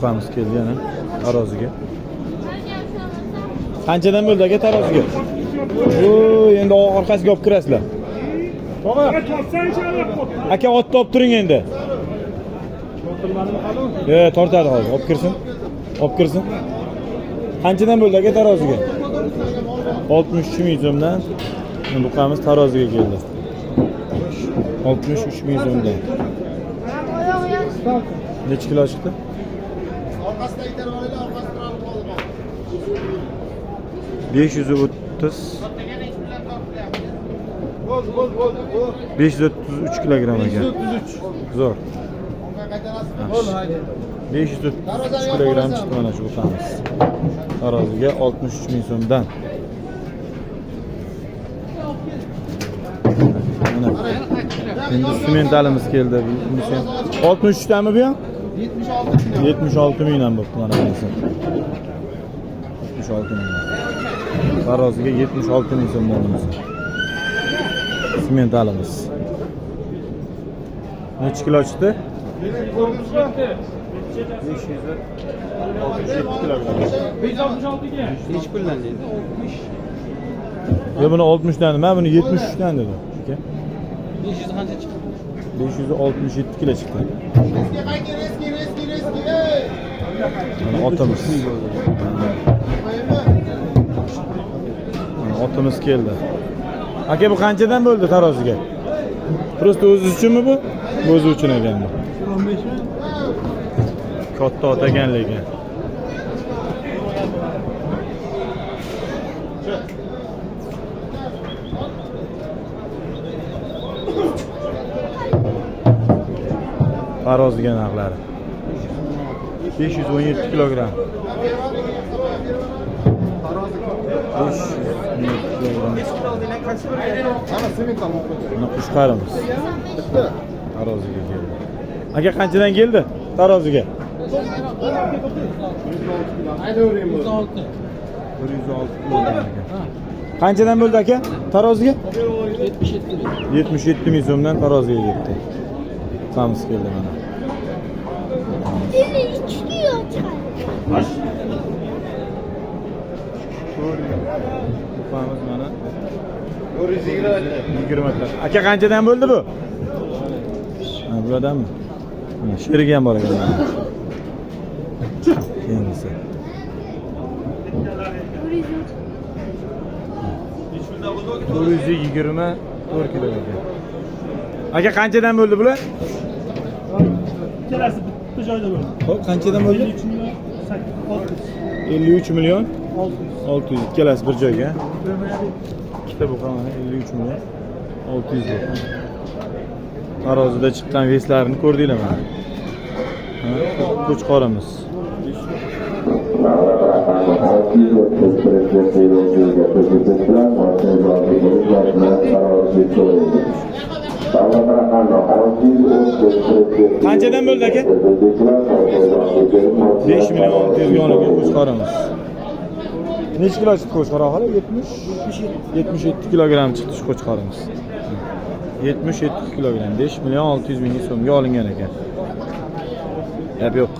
buqamiz keldi yana taroziga. Qanchadan bo'ldi aka taroziga? Endi orqasiga olib kirasizlar. Aka otni olib turing endi. Tortadi hozir. Olib kirsin. Olib kirsin. Qanchadan bo'ldi aka taroziga? 63 ming so'mdan buqamiz taroziga keldi. 63 ming so'mdan. Necha kilo chiqdi? Orqasida itarib olinglar, orqasida qoldi. 530 533 kilogram ekan. Zo'r. 533 kilogram chiqdi mana shu buqamiz. Taroziga 63 ming so'mdan. Endi sementalimiz keldi. 63 tami bu ham? 76 mingdan bo'pti mana bunisi. 76 ming. Taroziga 76 ming so'mdan bunisi. Sementalimiz. Necha kilo chiqdi? 567 kilogram. 566 ga. Necha puldan dedi? 60. Yo buni 60 dan, men buni 73 dan dedim. Aka. 500 qancha chiqdi? 567 kilo chiqdi. Otimiz. Otimiz keldi. Aka bu qanchadan bo'ldi taroziga? Prosta o'zi uchunmi bu? O'zi uchun ekan bu. 15 mi? Katta ot ekanligi. Taroziga narxlari 517 kilogram. 517 kilogram. Mana Qo'shqarimiz. Taroziga keldi. Aka qanchadan keldi? Taroziga. 106 kilogram. Qanchadan bo'ldi aka? Taroziga? 77 ming so'mdan taroziga ketdi. Buqamiz keldi mana. Buqamiz mana 420 ta. Aka qanchadan bo'ldi bu? Ha, bu odammi? Mana sherigi ham bor ekan. Kendisi. 424 kilo ekan. Aka qanchadan bo'ldi bular? Kelasi bitta joyda bo'ldi. Xo'p, qanchadan bo'ldi? 53 million 600. Kelasi bir joyga. Ikkita buqa mana 53 million 600 bo'ldi. Tarozida chiqqan veslarini ko'rdinglar mana. Qo'chqorimiz. Qanchadan bo'ldi aka? 5 million 600 yoniga qo'chqorimiz. Necha kilo chiqdi qo'chqor aholi? 77 kilogram chiqdi shu qo'chqorimiz. 77 kilogram 5 million 600 ming so'mga olingan ekan. Yo'q.